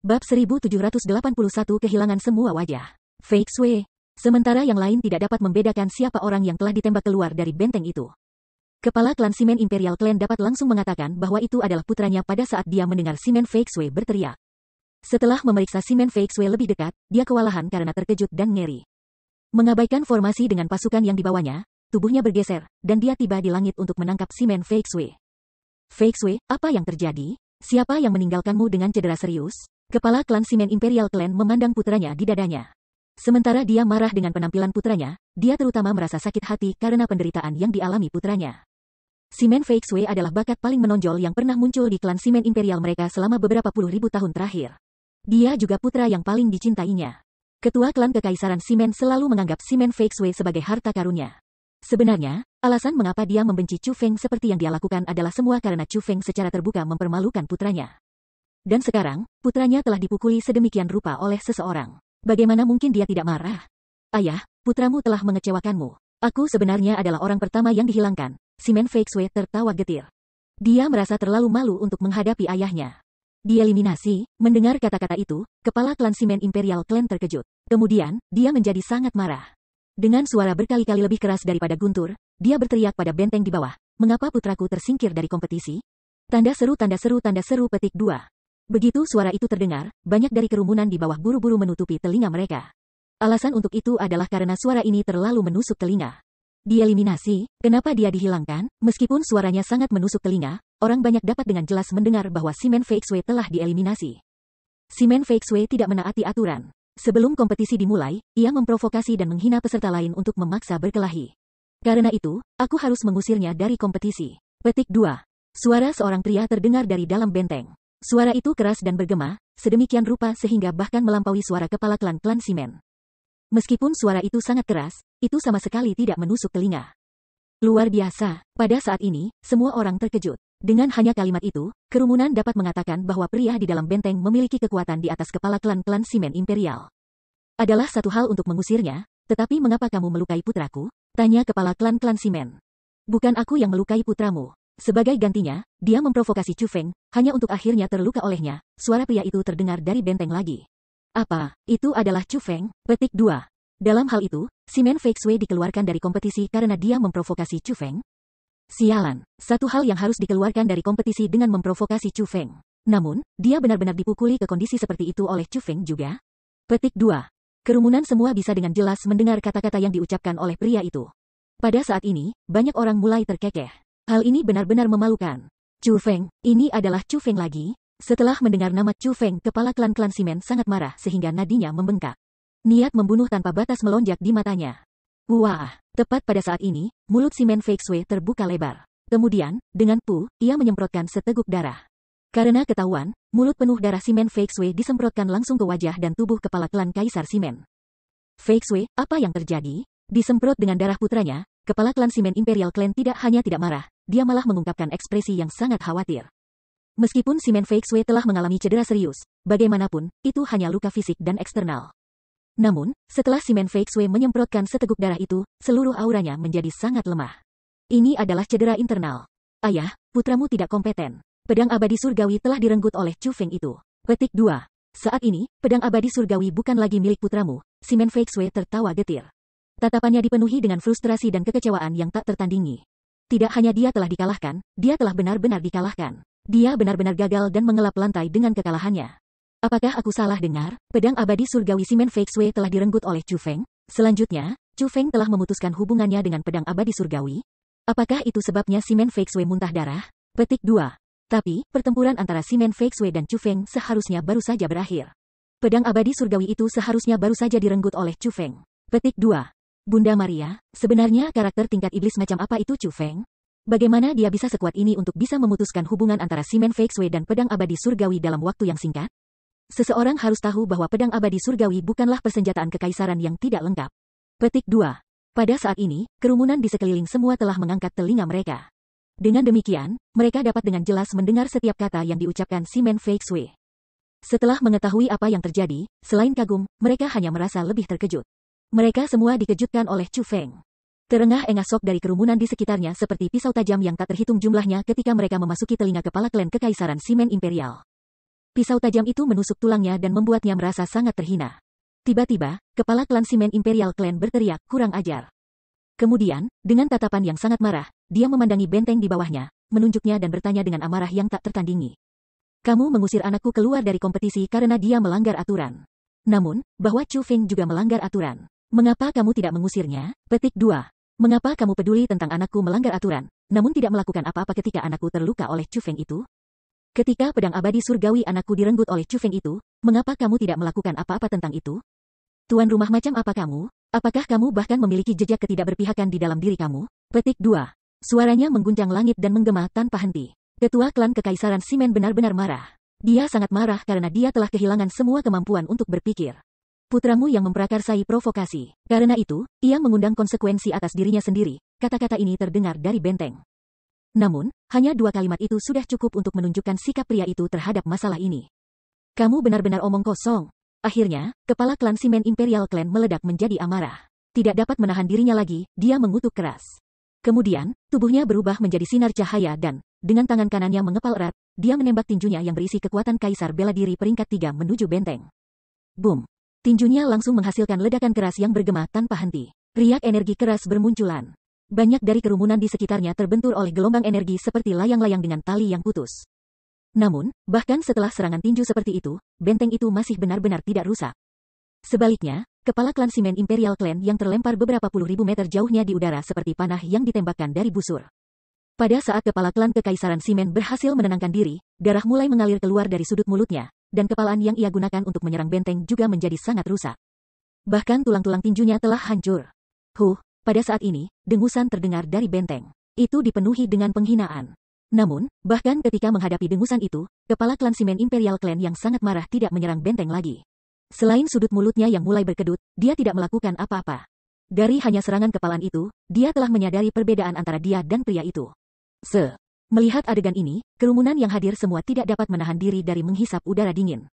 Bab 1781 kehilangan semua wajah. Fei Xue. Sementara yang lain tidak dapat membedakan siapa orang yang telah ditembak keluar dari benteng itu. Kepala klan Simen Imperial Clan dapat langsung mengatakan bahwa itu adalah putranya pada saat dia mendengar Simen Fei Xue berteriak. Setelah memeriksa Simen Fei Xue lebih dekat, dia kewalahan karena terkejut dan ngeri. Mengabaikan formasi dengan pasukan yang dibawanya, tubuhnya bergeser, dan dia tiba di langit untuk menangkap Simen Fei Xue. Fei Xue, apa yang terjadi? Siapa yang meninggalkanmu dengan cedera serius? Kepala klan Simen Imperial Clan memandang putranya di dadanya. Sementara dia marah dengan penampilan putranya, dia terutama merasa sakit hati karena penderitaan yang dialami putranya. Simen Fei Xue adalah bakat paling menonjol yang pernah muncul di klan Simen Imperial mereka selama beberapa puluh ribu tahun terakhir. Dia juga putra yang paling dicintainya. Ketua klan Kekaisaran Simen selalu menganggap Simen Fei Xue sebagai harta karunnya. Sebenarnya, alasan mengapa dia membenci Chu Feng seperti yang dia lakukan adalah semua karena Chu Feng secara terbuka mempermalukan putranya. Dan sekarang, putranya telah dipukuli sedemikian rupa oleh seseorang. Bagaimana mungkin dia tidak marah? Ayah, putramu telah mengecewakanmu. Aku sebenarnya adalah orang pertama yang dihilangkan. Simen Fei Xue tertawa getir. Dia merasa terlalu malu untuk menghadapi ayahnya. Dieliminasi, mendengar kata-kata itu, kepala klan Simen Imperial Clan terkejut. Kemudian, dia menjadi sangat marah. Dengan suara berkali-kali lebih keras daripada guntur, dia berteriak pada benteng di bawah. Mengapa putraku tersingkir dari kompetisi? Tanda seru petik 2. Begitu suara itu terdengar, banyak dari kerumunan di bawah buru-buru menutupi telinga mereka. Alasan untuk itu adalah karena suara ini terlalu menusuk telinga. Dieliminasi, kenapa dia dihilangkan? Meskipun suaranya sangat menusuk telinga, orang banyak dapat dengan jelas mendengar bahwa Simen Fei Xue telah dieliminasi. Simen Fei Xue tidak menaati aturan. Sebelum kompetisi dimulai, ia memprovokasi dan menghina peserta lain untuk memaksa berkelahi. Karena itu, aku harus mengusirnya dari kompetisi. Petik 2. Suara seorang pria terdengar dari dalam benteng. Suara itu keras dan bergema, sedemikian rupa sehingga bahkan melampaui suara kepala klan Simen. Meskipun suara itu sangat keras, itu sama sekali tidak menusuk telinga. Luar biasa, pada saat ini, semua orang terkejut. Dengan hanya kalimat itu, kerumunan dapat mengatakan bahwa pria di dalam benteng memiliki kekuatan di atas kepala klan Simen Imperial. Adalah satu hal untuk mengusirnya, tetapi mengapa kamu melukai putraku? Tanya kepala klan Simen. Bukan aku yang melukai putramu. Sebagai gantinya, dia memprovokasi Chu Feng, hanya untuk akhirnya terluka olehnya. Suara pria itu terdengar dari benteng lagi. Apa, itu adalah Chu Feng? Petik 2. Dalam hal itu, Simen Fei Xue dikeluarkan dari kompetisi karena dia memprovokasi Chu Feng. Sialan, satu hal yang harus dikeluarkan dari kompetisi dengan memprovokasi Chu Feng. Namun, dia benar-benar dipukuli ke kondisi seperti itu oleh Chu Feng juga? Petik 2. Kerumunan semua bisa dengan jelas mendengar kata-kata yang diucapkan oleh pria itu. Pada saat ini, banyak orang mulai terkekeh. Hal ini benar-benar memalukan. Chu Feng, ini adalah Chu Feng lagi? Setelah mendengar nama Chu Feng, kepala klan Simen sangat marah sehingga nadinya membengkak. Niat membunuh tanpa batas melonjak di matanya. Wah, tepat pada saat ini, mulut Simen Fei Xue terbuka lebar. Kemudian, dengan ia menyemprotkan seteguk darah. Karena ketahuan, mulut penuh darah Simen Fei Xue disemprotkan langsung ke wajah dan tubuh kepala klan Kaisar Simen. Fei Xue, apa yang terjadi? Disemprot dengan darah putranya, kepala klan Simen Imperial Clan tidak hanya tidak marah, dia malah mengungkapkan ekspresi yang sangat khawatir. Meskipun Simen Fei Xue telah mengalami cedera serius, bagaimanapun, itu hanya luka fisik dan eksternal. Namun, setelah Simen Fei Xue menyemprotkan seteguk darah itu, seluruh auranya menjadi sangat lemah. Ini adalah cedera internal. Ayah, putramu tidak kompeten. Pedang abadi surgawi telah direnggut oleh Chu Feng itu. Petik 2. Saat ini, pedang abadi surgawi bukan lagi milik putramu. Simen Fei Xue tertawa getir. Tatapannya dipenuhi dengan frustrasi dan kekecewaan yang tak tertandingi. Tidak hanya dia telah dikalahkan, dia telah benar-benar dikalahkan. Dia benar-benar gagal dan mengelap lantai dengan kekalahannya. Apakah aku salah dengar? Pedang abadi surgawi Simen Fei Xue telah direnggut oleh Chu Feng. Selanjutnya, Chu Feng telah memutuskan hubungannya dengan pedang abadi surgawi. Apakah itu sebabnya Simen Fei Xue muntah darah? Petik 2. Tapi, pertempuran antara Simen Fei Xue dan Chu Feng seharusnya baru saja berakhir. Pedang abadi surgawi itu seharusnya baru saja direnggut oleh Chu Feng. Petik 2. Bunda Maria, sebenarnya karakter tingkat iblis macam apa itu Chu Feng? Bagaimana dia bisa sekuat ini untuk bisa memutuskan hubungan antara Simen Fei Xue dan pedang abadi surgawi dalam waktu yang singkat? Seseorang harus tahu bahwa pedang abadi surgawi bukanlah persenjataan kekaisaran yang tidak lengkap. Petik 2. Pada saat ini, kerumunan di sekeliling semua telah mengangkat telinga mereka. Dengan demikian, mereka dapat dengan jelas mendengar setiap kata yang diucapkan Simen Fei Xue. Setelah mengetahui apa yang terjadi, selain kagum, mereka hanya merasa lebih terkejut. Mereka semua dikejutkan oleh Chu Feng. Terengah-engah sok dari kerumunan di sekitarnya seperti pisau tajam yang tak terhitung jumlahnya ketika mereka memasuki telinga kepala klan Kekaisaran Simen Imperial. Pisau tajam itu menusuk tulangnya dan membuatnya merasa sangat terhina. Tiba-tiba, kepala klan Simen Imperial Clan berteriak, kurang ajar. Kemudian, dengan tatapan yang sangat marah, dia memandangi benteng di bawahnya, menunjuknya dan bertanya dengan amarah yang tak tertandingi. Kamu mengusir anakku keluar dari kompetisi karena dia melanggar aturan. Namun, bahwa Chu Feng juga melanggar aturan. Mengapa kamu tidak mengusirnya? Petik 2. Mengapa kamu peduli tentang anakku melanggar aturan, namun tidak melakukan apa-apa ketika anakku terluka oleh Chu Feng itu? Ketika pedang abadi surgawi anakku direnggut oleh Chu Feng itu, mengapa kamu tidak melakukan apa-apa tentang itu? Tuan rumah macam apa kamu? Apakah kamu bahkan memiliki jejak ketidakberpihakan di dalam diri kamu? Petik 2. Suaranya mengguncang langit dan menggema tanpa henti. Ketua klan Kekaisaran Simen benar-benar marah. Dia sangat marah karena dia telah kehilangan semua kemampuan untuk berpikir. Putramu yang memprakarsai provokasi. Karena itu, ia mengundang konsekuensi atas dirinya sendiri. Kata-kata ini terdengar dari benteng. Namun, hanya 2 kalimat itu sudah cukup untuk menunjukkan sikap pria itu terhadap masalah ini. Kamu benar-benar omong kosong. Akhirnya, kepala klan Simen Imperial Clan meledak menjadi amarah. Tidak dapat menahan dirinya lagi, dia mengutuk keras. Kemudian, tubuhnya berubah menjadi sinar cahaya dan, dengan tangan kanannya mengepal erat, dia menembak tinjunya yang berisi kekuatan kaisar bela diri peringkat 3 menuju benteng. Boom! Tinjunya langsung menghasilkan ledakan keras yang bergema tanpa henti. Riak energi keras bermunculan. Banyak dari kerumunan di sekitarnya terbentur oleh gelombang energi seperti layang-layang dengan tali yang putus. Namun, bahkan setelah serangan tinju seperti itu, benteng itu masih benar-benar tidak rusak. Sebaliknya, kepala klan Simen Imperial Clan yang terlempar beberapa puluh ribu meter jauhnya di udara seperti panah yang ditembakkan dari busur. Pada saat kepala klan Kekaisaran Simen berhasil menenangkan diri, darah mulai mengalir keluar dari sudut mulutnya, dan kepalan yang ia gunakan untuk menyerang benteng juga menjadi sangat rusak. Bahkan tulang-tulang tinjunya telah hancur. Pada saat ini, dengusan terdengar dari benteng. Itu dipenuhi dengan penghinaan. Namun, bahkan ketika menghadapi dengusan itu, kepala klan Simen Imperial Clan yang sangat marah tidak menyerang benteng lagi. Selain sudut mulutnya yang mulai berkedut, dia tidak melakukan apa-apa. Dari hanya serangan kepalan itu, dia telah menyadari perbedaan antara dia dan pria itu. Melihat adegan ini, kerumunan yang hadir semua tidak dapat menahan diri dari menghisap udara dingin.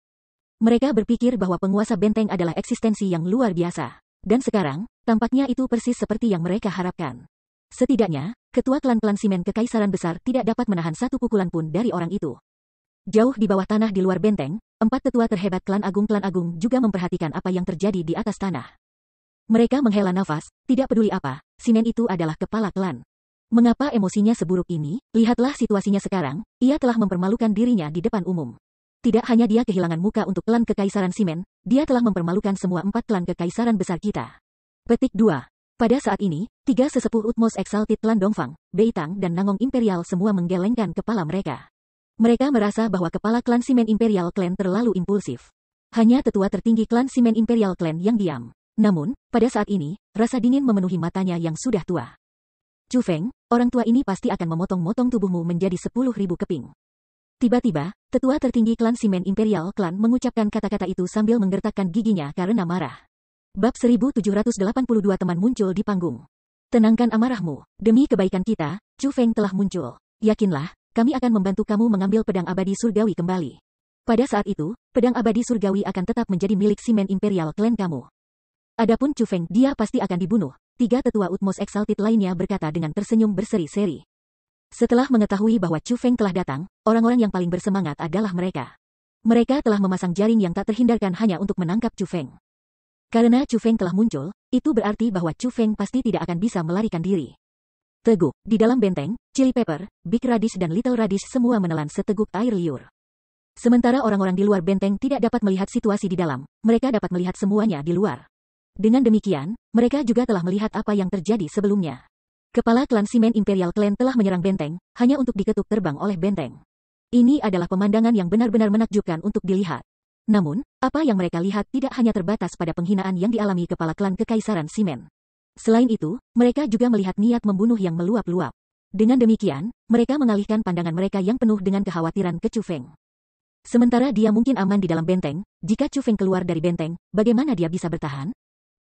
Mereka berpikir bahwa penguasa benteng adalah eksistensi yang luar biasa. Dan sekarang, tampaknya itu persis seperti yang mereka harapkan. Setidaknya, ketua klan-klan Simen Kekaisaran Besar tidak dapat menahan satu pukulan pun dari orang itu. Jauh di bawah tanah di luar benteng, 4 tetua terhebat klan agung juga memperhatikan apa yang terjadi di atas tanah. Mereka menghela nafas, tidak peduli apa, Simen itu adalah kepala klan. Mengapa emosinya seburuk ini? Lihatlah situasinya sekarang, ia telah mempermalukan dirinya di depan umum. Tidak hanya dia kehilangan muka untuk klan Kekaisaran Simen, dia telah mempermalukan semua 4 klan Kekaisaran Besar kita. Petik 2. Pada saat ini, 3 sesepuh Utmost Exalted Klan Dongfang, Beitang dan Nangong Imperial semua menggelengkan kepala mereka. Mereka merasa bahwa kepala klan Simen Imperial Clan terlalu impulsif. Hanya tetua tertinggi klan Simen Imperial Clan yang diam. Namun, pada saat ini, rasa dingin memenuhi matanya yang sudah tua. Chu Feng, orang tua ini pasti akan memotong-motong tubuhmu menjadi 10.000 keping. Tiba-tiba, tetua tertinggi klan Simen Imperial Clan mengucapkan kata-kata itu sambil menggertakkan giginya karena marah. Bab 1782 teman muncul di panggung. Tenangkan amarahmu. Demi kebaikan kita, Chu Feng telah muncul. Yakinlah, kami akan membantu kamu mengambil pedang abadi surgawi kembali. Pada saat itu, pedang abadi surgawi akan tetap menjadi milik Simen Imperial Clan kamu. Adapun Chu Feng, dia pasti akan dibunuh. 3 tetua Utmost Exalted lainnya berkata dengan tersenyum berseri-seri. Setelah mengetahui bahwa Chu Feng telah datang, orang-orang yang paling bersemangat adalah mereka. Mereka telah memasang jaring yang tak terhindarkan hanya untuk menangkap Chu Feng. Karena Chu Feng telah muncul, itu berarti bahwa Chu Feng pasti tidak akan bisa melarikan diri. Teguk, di dalam benteng, Chili Pepper, Big Radish dan Little Radish semua menelan seteguk air liur. Sementara orang-orang di luar benteng tidak dapat melihat situasi di dalam, mereka dapat melihat semuanya di luar. Dengan demikian, mereka juga telah melihat apa yang terjadi sebelumnya. Kepala klan Simen Imperial Clan telah menyerang benteng, hanya untuk diketuk terbang oleh benteng. Ini adalah pemandangan yang benar-benar menakjubkan untuk dilihat. Namun, apa yang mereka lihat tidak hanya terbatas pada penghinaan yang dialami kepala klan Kekaisaran Simen. Selain itu, mereka juga melihat niat membunuh yang meluap-luap. Dengan demikian, mereka mengalihkan pandangan mereka yang penuh dengan kekhawatiran ke Chu Feng. Sementara dia mungkin aman di dalam benteng, jika Chu Feng keluar dari benteng, bagaimana dia bisa bertahan?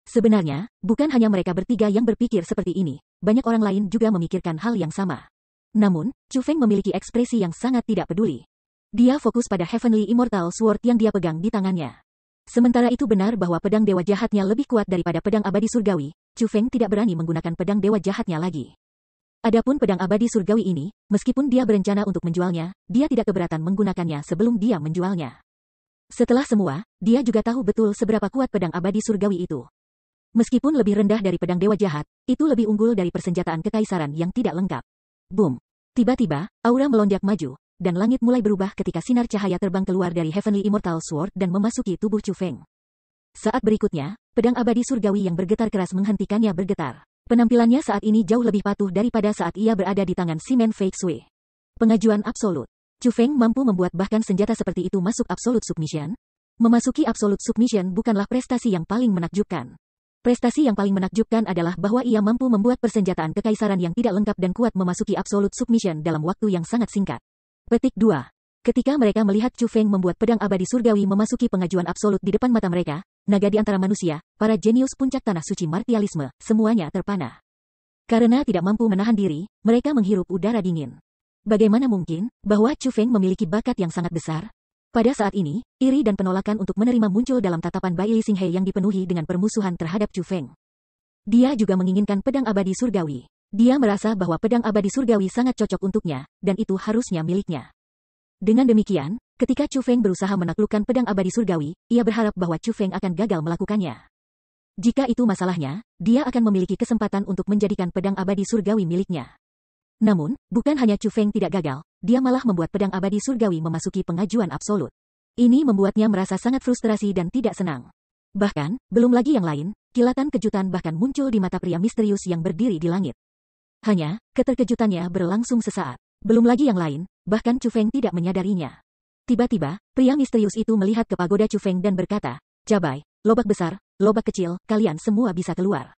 Sebenarnya, bukan hanya mereka bertiga yang berpikir seperti ini, banyak orang lain juga memikirkan hal yang sama. Namun, Chu Feng memiliki ekspresi yang sangat tidak peduli. Dia fokus pada Heavenly Immortal Sword yang dia pegang di tangannya. Sementara itu benar bahwa pedang dewa jahatnya lebih kuat daripada pedang abadi surgawi, Chu Feng tidak berani menggunakan pedang dewa jahatnya lagi. Adapun pedang abadi surgawi ini, meskipun dia berencana untuk menjualnya, dia tidak keberatan menggunakannya sebelum dia menjualnya. Setelah semua, dia juga tahu betul seberapa kuat pedang abadi surgawi itu. Meskipun lebih rendah dari pedang dewa jahat, itu lebih unggul dari persenjataan kekaisaran yang tidak lengkap. Boom! Tiba-tiba, aura melonjak maju, dan langit mulai berubah ketika sinar cahaya terbang keluar dari Heavenly Immortal Sword dan memasuki tubuh Chu Feng. Saat berikutnya, pedang abadi surgawi yang bergetar keras menghentikannya bergetar. Penampilannya saat ini jauh lebih patuh daripada saat ia berada di tangan Simen Fei Sui. Pengajuan absolut. Chu Feng mampu membuat bahkan senjata seperti itu masuk absolute submission. Memasuki absolute submission bukanlah prestasi yang paling menakjubkan. Prestasi yang paling menakjubkan adalah bahwa ia mampu membuat persenjataan kekaisaran yang tidak lengkap dan kuat memasuki absolute submission dalam waktu yang sangat singkat. Petik 2. Ketika mereka melihat Chu Feng membuat pedang abadi surgawi memasuki pengajuan absolut di depan mata mereka, naga di antara manusia, para jenius puncak tanah suci martialisme, semuanya terpana. Karena tidak mampu menahan diri, mereka menghirup udara dingin. Bagaimana mungkin bahwa Chu Feng memiliki bakat yang sangat besar? Pada saat ini, iri dan penolakan untuk menerima muncul dalam tatapan Bai Li Xinghei yang dipenuhi dengan permusuhan terhadap Chu Feng. Dia juga menginginkan pedang abadi surgawi. Dia merasa bahwa pedang abadi surgawi sangat cocok untuknya, dan itu harusnya miliknya. Dengan demikian, ketika Chu Feng berusaha menaklukkan pedang abadi surgawi, ia berharap bahwa Chu Feng akan gagal melakukannya. Jika itu masalahnya, dia akan memiliki kesempatan untuk menjadikan pedang abadi surgawi miliknya. Namun, bukan hanya Chu Feng tidak gagal, dia malah membuat pedang abadi surgawi memasuki pengajuan absolut. Ini membuatnya merasa sangat frustrasi dan tidak senang. Bahkan, belum lagi yang lain, kilatan kejutan bahkan muncul di mata pria misterius yang berdiri di langit. Hanya, keterkejutannya berlangsung sesaat. Belum lagi yang lain, bahkan Chu Feng tidak menyadarinya. Tiba-tiba, pria misterius itu melihat ke pagoda Chu Feng dan berkata, "Cabai, lobak besar, lobak kecil, kalian semua bisa keluar."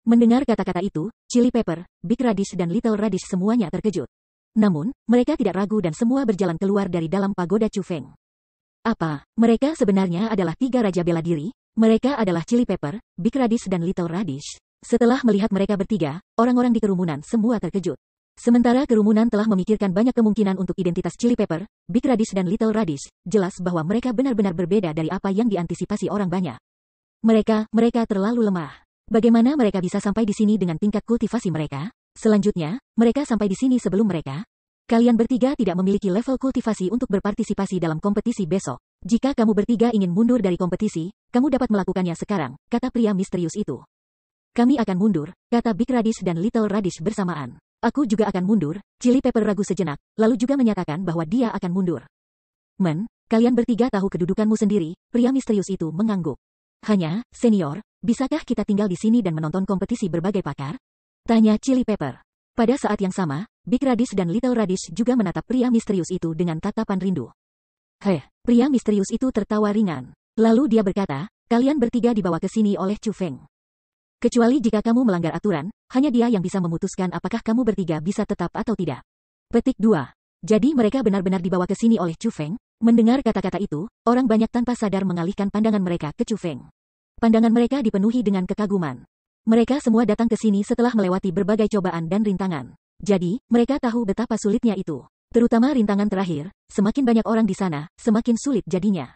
Mendengar kata-kata itu, Chili Pepper, Big Radish dan Little Radish semuanya terkejut. Namun, mereka tidak ragu dan semua berjalan keluar dari dalam pagoda Chu Feng. Apa? Mereka sebenarnya adalah tiga raja bela diri? Mereka adalah Chili Pepper, Big Radish dan Little Radish. Setelah melihat mereka bertiga, orang-orang di kerumunan semua terkejut. Sementara kerumunan telah memikirkan banyak kemungkinan untuk identitas Chili Pepper, Big Radish dan Little Radish, jelas bahwa mereka benar-benar berbeda dari apa yang diantisipasi orang banyak. Mereka terlalu lemah. Bagaimana mereka bisa sampai di sini dengan tingkat kultivasi mereka? Selanjutnya, mereka sampai di sini sebelum mereka. Kalian bertiga tidak memiliki level kultivasi untuk berpartisipasi dalam kompetisi besok. Jika kamu bertiga ingin mundur dari kompetisi, kamu dapat melakukannya sekarang, kata pria misterius itu. Kami akan mundur, kata Big Radish dan Little Radish bersamaan. Aku juga akan mundur, Chili Pepper ragu sejenak, lalu juga menyatakan bahwa dia akan mundur. Kalian bertiga tahu kedudukanmu sendiri, pria misterius itu mengangguk. Hanya, senior, bisakah kita tinggal di sini dan menonton kompetisi berbagai pakar? Tanya Chili Pepper. Pada saat yang sama, Big Radish dan Little Radish juga menatap pria misterius itu dengan tatapan rindu. Pria misterius itu tertawa ringan. Lalu dia berkata, kalian bertiga dibawa ke sini oleh Chu Feng. Kecuali jika kamu melanggar aturan, hanya dia yang bisa memutuskan apakah kamu bertiga bisa tetap atau tidak. Petik 2. Jadi mereka benar-benar dibawa ke sini oleh Chu Feng? Mendengar kata-kata itu, orang banyak tanpa sadar mengalihkan pandangan mereka ke Chu Feng. Pandangan mereka dipenuhi dengan kekaguman. Mereka semua datang ke sini setelah melewati berbagai cobaan dan rintangan. Jadi, mereka tahu betapa sulitnya itu. Terutama rintangan terakhir, semakin banyak orang di sana, semakin sulit jadinya.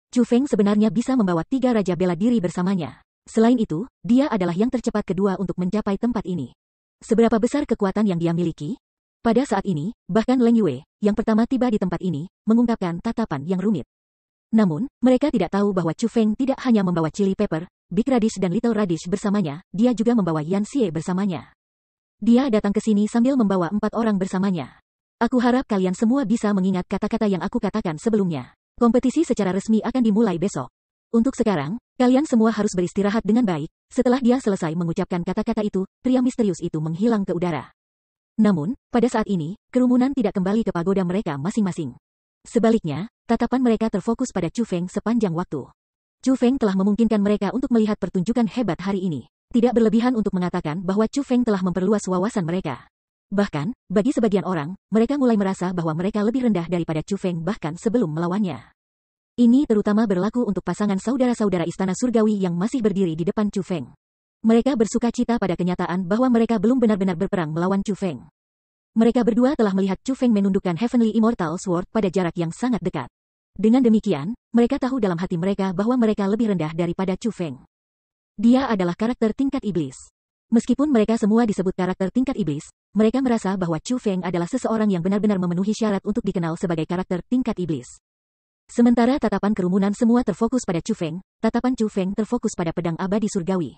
Chu Feng sebenarnya bisa membawa tiga raja bela diri bersamanya. Selain itu, dia adalah yang tercepat kedua untuk mencapai tempat ini. Seberapa besar kekuatan yang dia miliki? Pada saat ini, bahkan Leng Yue, yang pertama tiba di tempat ini, mengungkapkan tatapan yang rumit. Namun, mereka tidak tahu bahwa Chu Feng tidak hanya membawa Chili Pepper, Big Radish dan Little Radish bersamanya, dia juga membawa Yan Xie bersamanya. Dia datang ke sini sambil membawa 4 orang bersamanya. Aku harap kalian semua bisa mengingat kata-kata yang aku katakan sebelumnya. Kompetisi secara resmi akan dimulai besok. Untuk sekarang, kalian semua harus beristirahat dengan baik. Setelah dia selesai mengucapkan kata-kata itu, pria misterius itu menghilang ke udara. Namun, pada saat ini, kerumunan tidak kembali ke pagoda mereka masing-masing. Sebaliknya, tatapan mereka terfokus pada Chu Feng sepanjang waktu. Chu Feng telah memungkinkan mereka untuk melihat pertunjukan hebat hari ini. Tidak berlebihan untuk mengatakan bahwa Chu Feng telah memperluas wawasan mereka. Bahkan, bagi sebagian orang, mereka mulai merasa bahwa mereka lebih rendah daripada Chu Feng bahkan sebelum melawannya. Ini terutama berlaku untuk pasangan saudara-saudara Istana Surgawi yang masih berdiri di depan Chu Feng. Mereka bersuka cita pada kenyataan bahwa mereka belum benar-benar berperang melawan Chu Feng. Mereka berdua telah melihat Chu Feng menundukkan Heavenly Immortal Sword pada jarak yang sangat dekat. Dengan demikian, mereka tahu dalam hati mereka bahwa mereka lebih rendah daripada Chu Feng. Dia adalah karakter tingkat iblis. Meskipun mereka semua disebut karakter tingkat iblis, mereka merasa bahwa Chu Feng adalah seseorang yang benar-benar memenuhi syarat untuk dikenal sebagai karakter tingkat iblis. Sementara tatapan kerumunan semua terfokus pada Chu Feng, tatapan Chu Feng terfokus pada pedang abadi surgawi.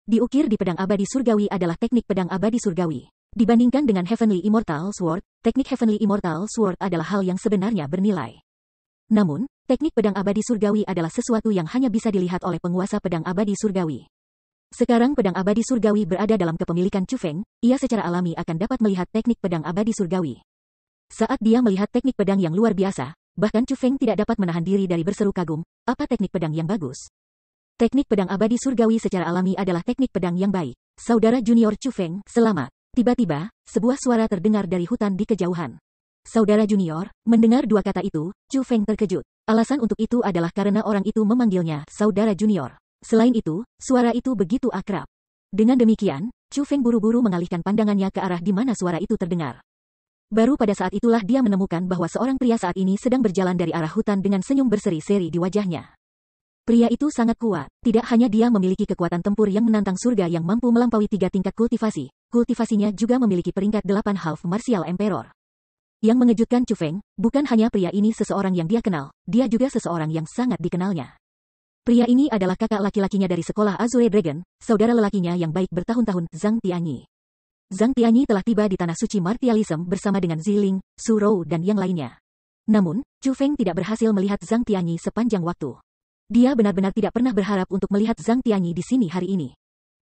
Diukir di pedang abadi surgawi adalah teknik pedang abadi surgawi. Dibandingkan dengan Heavenly Immortal Sword, teknik Heavenly Immortal Sword adalah hal yang sebenarnya bernilai. Namun, teknik pedang abadi surgawi adalah sesuatu yang hanya bisa dilihat oleh penguasa pedang abadi surgawi. Sekarang pedang abadi surgawi berada dalam kepemilikan Chu Feng, ia secara alami akan dapat melihat teknik pedang abadi surgawi. Saat dia melihat teknik pedang yang luar biasa, bahkan Chu Feng tidak dapat menahan diri dari berseru kagum, apa teknik pedang yang bagus? Teknik pedang abadi surgawi secara alami adalah teknik pedang yang baik. Saudara junior Chu Feng, selamat. Tiba-tiba, sebuah suara terdengar dari hutan di kejauhan. Saudara junior, mendengar dua kata itu, Chu Feng terkejut. Alasan untuk itu adalah karena orang itu memanggilnya saudara junior. Selain itu, suara itu begitu akrab. Dengan demikian, Chu Feng buru-buru mengalihkan pandangannya ke arah di mana suara itu terdengar. Baru pada saat itulah dia menemukan bahwa seorang pria saat ini sedang berjalan dari arah hutan dengan senyum berseri-seri di wajahnya. Pria itu sangat kuat. Tidak hanya dia memiliki kekuatan tempur yang menantang surga yang mampu melampaui 3 tingkat kultivasi, kultivasinya juga memiliki peringkat 8 Half Martial Emperor. Yang mengejutkan Chu Feng, bukan hanya pria ini seseorang yang dia kenal, dia juga seseorang yang sangat dikenalnya. Pria ini adalah kakak laki-lakinya dari sekolah Azure Dragon, saudara lelakinya yang baik bertahun-tahun, Zhang Tianyi. Zhang Tianyi telah tiba di tanah suci Martialism bersama dengan Ziling, Su Rou dan yang lainnya. Namun, Chu Feng tidak berhasil melihat Zhang Tianyi sepanjang waktu. Dia benar-benar tidak pernah berharap untuk melihat Zhang Tianyi di sini hari ini.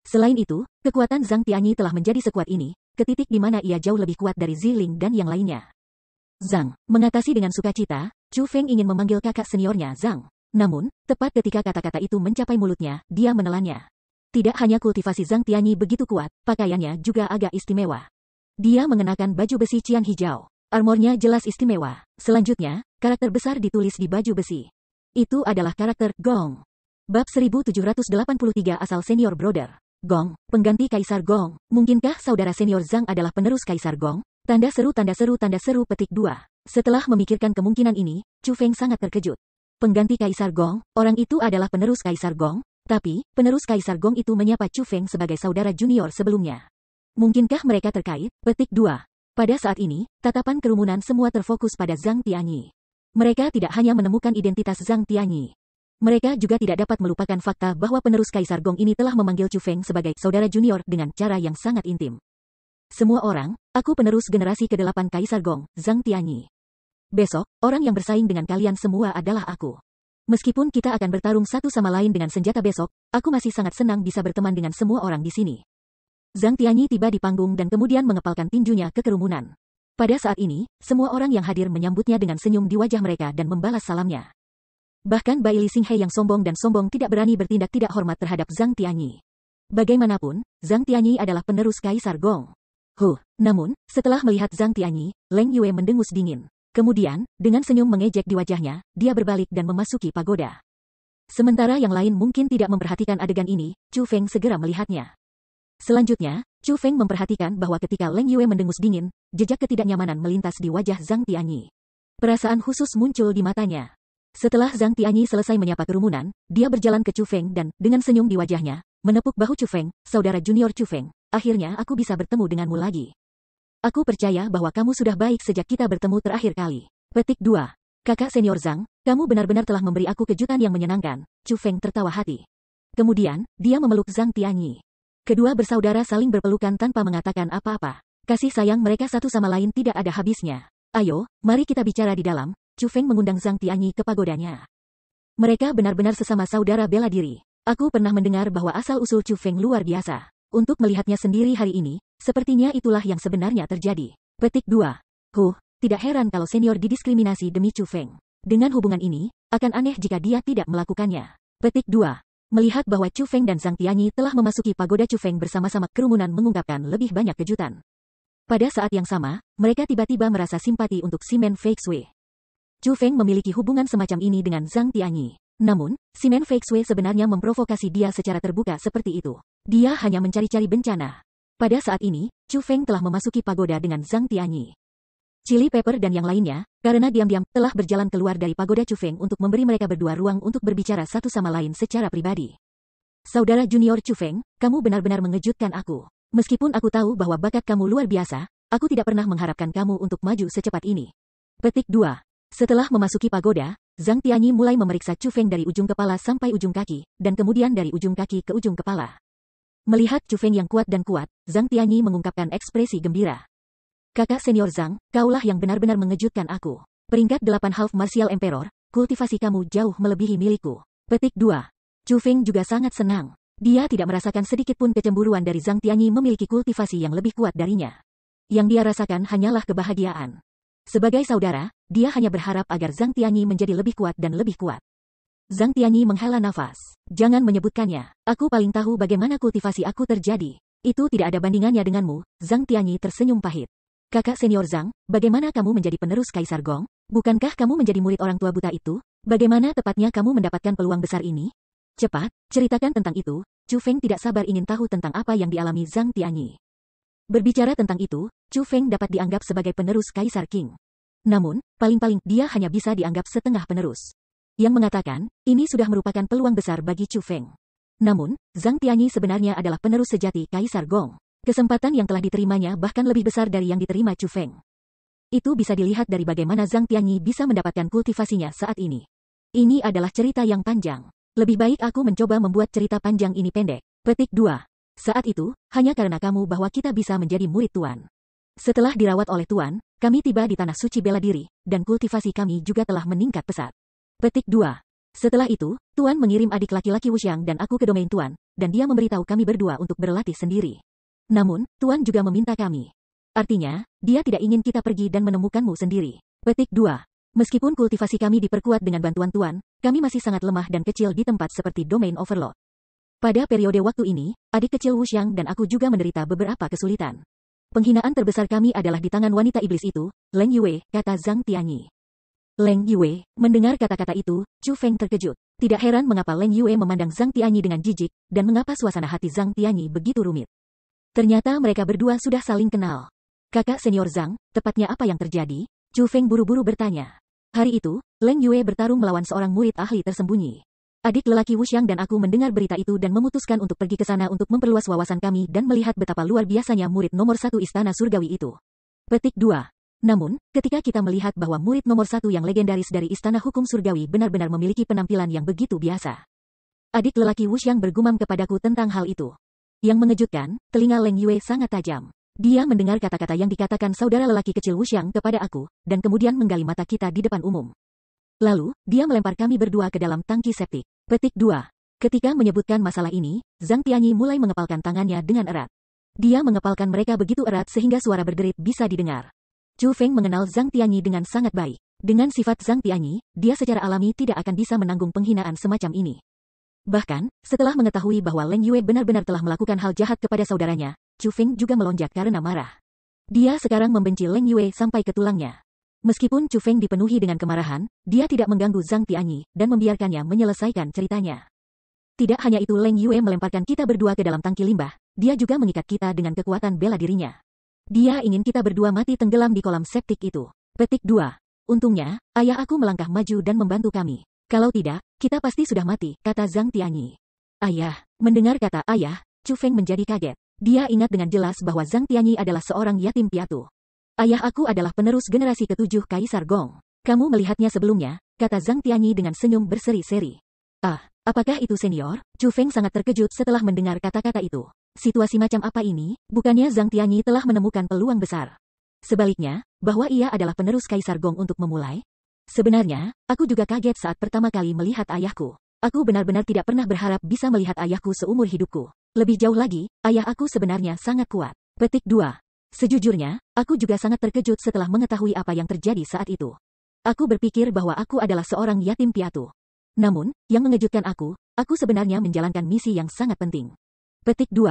Selain itu, kekuatan Zhang Tianyi telah menjadi sekuat ini, ke titik di mana ia jauh lebih kuat dari Ziling dan yang lainnya. Zhang, mengatasi dengan sukacita, Chu Feng ingin memanggil kakak seniornya Zhang. Namun, tepat ketika kata-kata itu mencapai mulutnya, dia menelannya. Tidak hanya kultivasi Zhang Tianyi begitu kuat, pakaiannya juga agak istimewa. Dia mengenakan baju besi cian hijau. Armornya jelas istimewa. Selanjutnya, karakter besar ditulis di baju besi. Itu adalah karakter Gong. Bab 1783 asal senior brother. Gong, pengganti Kaisar Gong. Mungkinkah saudara senior Zhang adalah penerus Kaisar Gong? Tanda seru tanda seru tanda seru petik 2. Setelah memikirkan kemungkinan ini, Chu Feng sangat terkejut. Pengganti Kaisar Gong, orang itu adalah penerus Kaisar Gong, tapi penerus Kaisar Gong itu menyapa Chu Feng sebagai saudara junior sebelumnya. Mungkinkah mereka terkait? Petik 2. Pada saat ini, tatapan kerumunan semua terfokus pada Zhang Tianyi. Mereka tidak hanya menemukan identitas Zhang Tianyi. Mereka juga tidak dapat melupakan fakta bahwa penerus Kaisar Gong ini telah memanggil Chu Feng sebagai saudara junior dengan cara yang sangat intim. Semua orang, aku penerus generasi ke-8 Kaisar Gong, Zhang Tianyi. Besok, orang yang bersaing dengan kalian semua adalah aku. Meskipun kita akan bertarung satu sama lain dengan senjata besok, aku masih sangat senang bisa berteman dengan semua orang di sini. Zhang Tianyi tiba di panggung dan kemudian mengepalkan tinjunya ke kerumunan. Pada saat ini, semua orang yang hadir menyambutnya dengan senyum di wajah mereka dan membalas salamnya. Bahkan Bai Li Xinghai yang sombong dan sombong tidak berani bertindak tidak hormat terhadap Zhang Tianyi. Bagaimanapun, Zhang Tianyi adalah penerus Kaisar Gong. Namun, setelah melihat Zhang Tianyi, Leng Yue mendengus dingin. Kemudian, dengan senyum mengejek di wajahnya, dia berbalik dan memasuki pagoda. Sementara yang lain mungkin tidak memperhatikan adegan ini, Chu Feng segera melihatnya. Selanjutnya, Chu Feng memperhatikan bahwa ketika Leng Yue mendengus dingin, jejak ketidaknyamanan melintas di wajah Zhang Tianyi. Perasaan khusus muncul di matanya. Setelah Zhang Tianyi selesai menyapa kerumunan, dia berjalan ke Chu Feng dan, dengan senyum di wajahnya, menepuk bahu Chu Feng, saudara junior Chu Feng, akhirnya aku bisa bertemu denganmu lagi. Aku percaya bahwa kamu sudah baik sejak kita bertemu terakhir kali. Petik 2. Kakak senior Zhang, kamu benar-benar telah memberi aku kejutan yang menyenangkan. Chu Feng tertawa hati. Kemudian, dia memeluk Zhang Tianyi. Kedua bersaudara saling berpelukan tanpa mengatakan apa-apa. Kasih sayang mereka satu sama lain tidak ada habisnya. Ayo, mari kita bicara di dalam. Chu Feng mengundang Zhang Tianyi ke pagodanya. Mereka benar-benar sesama saudara bela diri. Aku pernah mendengar bahwa asal-usul Chu Feng luar biasa. Untuk melihatnya sendiri hari ini, sepertinya itulah yang sebenarnya terjadi. Petik 2. Tidak heran kalau senior didiskriminasi demi Chu Feng. Dengan hubungan ini, akan aneh jika dia tidak melakukannya. Petik 2. Melihat bahwa Chu Feng dan Zhang Tianyi telah memasuki pagoda Chu Feng bersama-sama, kerumunan mengungkapkan lebih banyak kejutan. Pada saat yang sama, mereka tiba-tiba merasa simpati untuk Simen Feixue. Chu Feng memiliki hubungan semacam ini dengan Zhang Tianyi. Namun, Simen Feixue sebenarnya memprovokasi dia secara terbuka seperti itu. Dia hanya mencari-cari bencana. Pada saat ini, Chu Feng telah memasuki pagoda dengan Zhang Tianyi. Chili Pepper dan yang lainnya, karena diam-diam, telah berjalan keluar dari pagoda Chu Feng untuk memberi mereka berdua ruang untuk berbicara satu sama lain secara pribadi. Saudara junior Chu Feng, kamu benar-benar mengejutkan aku. Meskipun aku tahu bahwa bakat kamu luar biasa, aku tidak pernah mengharapkan kamu untuk maju secepat ini. Petik 2. Setelah memasuki pagoda, Zhang Tianyi mulai memeriksa Chu Feng dari ujung kepala sampai ujung kaki, dan kemudian dari ujung kaki ke ujung kepala. Melihat Chu Feng yang kuat dan kuat, Zhang Tianyi mengungkapkan ekspresi gembira. Kakak senior Zhang, kaulah yang benar-benar mengejutkan aku. Peringkat 8 Half Martial Emperor, kultivasi kamu jauh melebihi milikku. Petik 2. Chu Feng juga sangat senang. Dia tidak merasakan sedikit pun kecemburuan dari Zhang Tianyi memiliki kultivasi yang lebih kuat darinya. Yang dia rasakan hanyalah kebahagiaan. Sebagai saudara, dia hanya berharap agar Zhang Tianyi menjadi lebih kuat dan lebih kuat. Zhang Tianyi menghela nafas. Jangan menyebutkannya. Aku paling tahu bagaimana kultivasi aku terjadi. Itu tidak ada bandingannya denganmu. Zhang Tianyi tersenyum pahit. Kakak senior Zhang, bagaimana kamu menjadi penerus Kaisar Gong? Bukankah kamu menjadi murid orang tua buta itu? Bagaimana tepatnya kamu mendapatkan peluang besar ini? Cepat, ceritakan tentang itu. Chu Feng tidak sabar ingin tahu tentang apa yang dialami Zhang Tianyi. Berbicara tentang itu, Chu Feng dapat dianggap sebagai penerus Kaisar Qing. Namun, paling-paling dia hanya bisa dianggap setengah penerus. Yang mengatakan, ini sudah merupakan peluang besar bagi Chu Feng. Namun, Zhang Tianyi sebenarnya adalah penerus sejati Kaisar Gong. Kesempatan yang telah diterimanya bahkan lebih besar dari yang diterima Chu Feng. Itu bisa dilihat dari bagaimana Zhang Tianyi bisa mendapatkan kultivasinya saat ini. Ini adalah cerita yang panjang. Lebih baik aku mencoba membuat cerita panjang ini pendek. Petik 2. Saat itu, hanya karena kamu bahwa kita bisa menjadi murid Tuan. Setelah dirawat oleh Tuan, kami tiba di Tanah Suci Bela Diri, dan kultivasi kami juga telah meningkat pesat. Petik 2. Setelah itu, Tuan mengirim adik laki-laki Wuxiang dan aku ke domain Tuan, dan dia memberitahu kami berdua untuk berlatih sendiri. Namun, Tuan juga meminta kami. Artinya, dia tidak ingin kita pergi dan menemukanmu sendiri. Petik 2. Meskipun kultivasi kami diperkuat dengan bantuan Tuan, kami masih sangat lemah dan kecil di tempat seperti domain overload. Pada periode waktu ini, adik kecil Wuxiang dan aku juga menderita beberapa kesulitan. Penghinaan terbesar kami adalah di tangan wanita iblis itu, Leng Yue, kata Zhang Tianyi. Leng Yue, mendengar kata-kata itu, Chu Feng terkejut. Tidak heran mengapa Leng Yue memandang Zhang Tianyi dengan jijik, dan mengapa suasana hati Zhang Tianyi begitu rumit. Ternyata mereka berdua sudah saling kenal. Kakak senior Zhang, tepatnya apa yang terjadi? Chu Feng buru-buru bertanya. Hari itu, Leng Yue bertarung melawan seorang murid ahli tersembunyi. Adik lelaki Wuxiang dan aku mendengar berita itu dan memutuskan untuk pergi ke sana untuk memperluas wawasan kami dan melihat betapa luar biasanya murid nomor 1 Istana Surgawi itu. Petik 2. Namun, ketika kita melihat bahwa murid nomor 1 yang legendaris dari Istana Hukum Surgawi benar-benar memiliki penampilan yang begitu biasa. Adik lelaki Wuxiang bergumam kepadaku tentang hal itu. Yang mengejutkan, telinga Leng Yue sangat tajam. Dia mendengar kata-kata yang dikatakan saudara lelaki kecil Wuxiang kepada aku, dan kemudian menggali mata kita di depan umum. Lalu, dia melempar kami berdua ke dalam tangki septik. Petik 2. Ketika menyebutkan masalah ini, Zhang Tianyi mulai mengepalkan tangannya dengan erat. Dia mengepalkan mereka begitu erat sehingga suara berderit bisa didengar. Chu Feng mengenal Zhang Tianyi dengan sangat baik. Dengan sifat Zhang Tianyi, dia secara alami tidak akan bisa menanggung penghinaan semacam ini. Bahkan, setelah mengetahui bahwa Leng Yue benar-benar telah melakukan hal jahat kepada saudaranya, Chu Feng juga melonjak karena marah. Dia sekarang membenci Leng Yue sampai ke tulangnya. Meskipun Chu Feng dipenuhi dengan kemarahan, dia tidak mengganggu Zhang Tianyi dan membiarkannya menyelesaikan ceritanya. Tidak hanya itu, Leng Yue melemparkan kita berdua ke dalam tangki limbah, dia juga mengikat kita dengan kekuatan bela dirinya. Dia ingin kita berdua mati tenggelam di kolam septik itu. Petik 2. Untungnya, ayah aku melangkah maju dan membantu kami. Kalau tidak, kita pasti sudah mati, kata Zhang Tianyi. Ayah, mendengar kata ayah, Chu Feng menjadi kaget. Dia ingat dengan jelas bahwa Zhang Tianyi adalah seorang yatim piatu. Ayah aku adalah penerus generasi ke-7 Kaisar Gong. Kamu melihatnya sebelumnya, kata Zhang Tianyi dengan senyum berseri-seri. Ah, apakah itu senior? Chu Feng sangat terkejut setelah mendengar kata-kata itu. Situasi macam apa ini? Bukannya Zhang Tianyi telah menemukan peluang besar. Sebaliknya, bahwa ia adalah penerus Kaisar Gong untuk memulai? Sebenarnya, aku juga kaget saat pertama kali melihat ayahku. Aku benar-benar tidak pernah berharap bisa melihat ayahku seumur hidupku. Lebih jauh lagi, ayah aku sebenarnya sangat kuat. Petik 2. Sejujurnya, aku juga sangat terkejut setelah mengetahui apa yang terjadi saat itu. Aku berpikir bahwa aku adalah seorang yatim piatu. Namun, yang mengejutkan aku sebenarnya menjalankan misi yang sangat penting. Petik 2.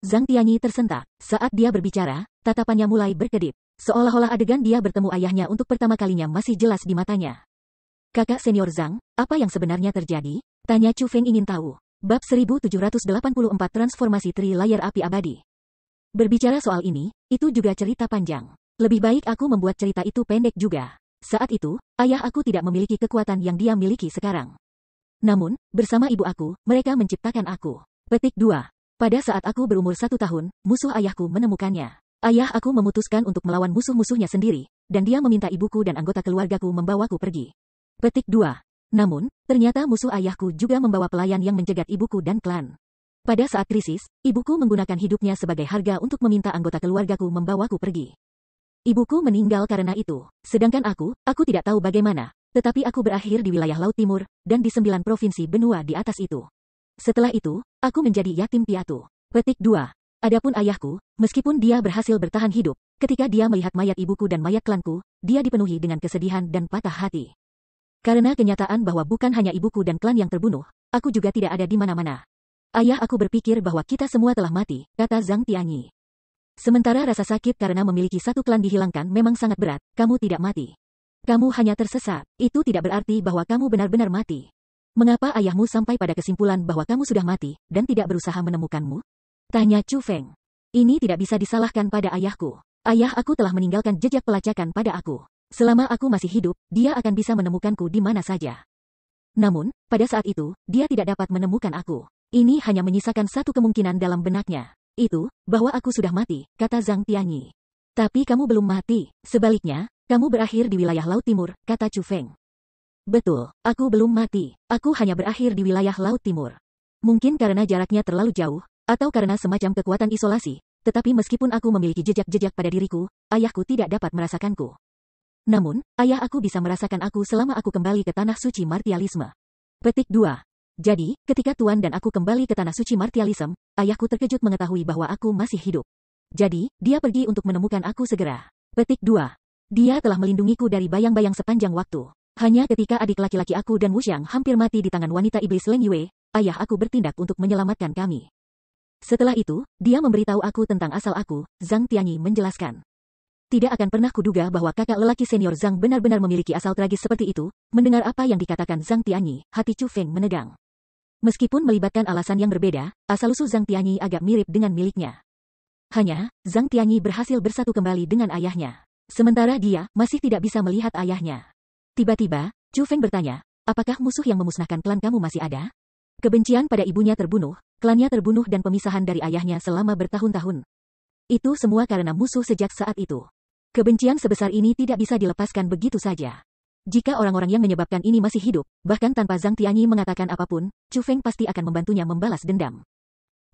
Zhang Tianyi tersentak. Saat dia berbicara, tatapannya mulai berkedip. Seolah-olah adegan dia bertemu ayahnya untuk pertama kalinya masih jelas di matanya. Kakak senior Zhang, apa yang sebenarnya terjadi? Tanya Chu Feng ingin tahu. Bab 1784 Transformasi Tri Layar Api Abadi. Berbicara soal ini, itu juga cerita panjang. Lebih baik aku membuat cerita itu pendek juga. Saat itu, ayah aku tidak memiliki kekuatan yang dia miliki sekarang. Namun, bersama ibu aku, mereka menciptakan aku. Petik 2. Pada saat aku berumur 1 tahun, musuh ayahku menemukannya. Ayah aku memutuskan untuk melawan musuh-musuhnya sendiri, dan dia meminta ibuku dan anggota keluargaku membawaku pergi. Petik 2. Namun, ternyata musuh ayahku juga membawa pelayan yang menjegat ibuku dan klan. Pada saat krisis, ibuku menggunakan hidupnya sebagai harga untuk meminta anggota keluargaku membawaku pergi. Ibuku meninggal karena itu, sedangkan aku tidak tahu bagaimana, tetapi aku berakhir di wilayah Laut Timur, dan di 9 provinsi benua di atas itu. Setelah itu, aku menjadi yatim piatu. Petik 2. Adapun ayahku, meskipun dia berhasil bertahan hidup, ketika dia melihat mayat ibuku dan mayat klanku, dia dipenuhi dengan kesedihan dan patah hati. Karena kenyataan bahwa bukan hanya ibuku dan klan yang terbunuh, aku juga tidak ada di mana-mana. Ayah aku berpikir bahwa kita semua telah mati, kata Zhang Tianyi. Sementara rasa sakit karena memiliki satu klan dihilangkan memang sangat berat, kamu tidak mati. Kamu hanya tersesat, itu tidak berarti bahwa kamu benar-benar mati. Mengapa ayahmu sampai pada kesimpulan bahwa kamu sudah mati, dan tidak berusaha menemukanmu? Tanya Chu Feng. Ini tidak bisa disalahkan pada ayahku. Ayah aku telah meninggalkan jejak pelacakan pada aku. Selama aku masih hidup, dia akan bisa menemukanku di mana saja. Namun, pada saat itu, dia tidak dapat menemukan aku. Ini hanya menyisakan satu kemungkinan dalam benaknya. Itu, bahwa aku sudah mati, kata Zhang Tianyi. Tapi kamu belum mati. Sebaliknya, kamu berakhir di wilayah Laut Timur, kata Chu Feng. Betul, aku belum mati. Aku hanya berakhir di wilayah Laut Timur. Mungkin karena jaraknya terlalu jauh, atau karena semacam kekuatan isolasi, tetapi meskipun aku memiliki jejak-jejak pada diriku, ayahku tidak dapat merasakanku. Namun, ayah aku bisa merasakan aku selama aku kembali ke tanah suci martialisme. Petik 2. Jadi, ketika Tuan dan aku kembali ke tanah suci martialisme, ayahku terkejut mengetahui bahwa aku masih hidup. Jadi, dia pergi untuk menemukan aku segera. Petik 2. Dia telah melindungiku dari bayang-bayang sepanjang waktu. Hanya ketika adik laki-laki aku dan Wuxiang hampir mati di tangan wanita iblis Leng Yue, ayah aku bertindak untuk menyelamatkan kami. Setelah itu, dia memberitahu aku tentang asal aku, Zhang Tianyi menjelaskan. Tidak akan pernah kuduga bahwa kakak lelaki senior Zhang benar-benar memiliki asal tragis seperti itu. Mendengar apa yang dikatakan Zhang Tianyi, hati Chu Feng menegang. Meskipun melibatkan alasan yang berbeda, asal-usul Zhang Tianyi agak mirip dengan miliknya. Hanya, Zhang Tianyi berhasil bersatu kembali dengan ayahnya. Sementara dia masih tidak bisa melihat ayahnya. Tiba-tiba, Chu Feng bertanya, apakah musuh yang memusnahkan klan kamu masih ada? Kebencian pada ibunya terbunuh, klannya terbunuh dan pemisahan dari ayahnya selama bertahun-tahun. Itu semua karena musuh sejak saat itu. Kebencian sebesar ini tidak bisa dilepaskan begitu saja. Jika orang-orang yang menyebabkan ini masih hidup, bahkan tanpa Zhang Tianyi mengatakan apapun, Chu Feng pasti akan membantunya membalas dendam.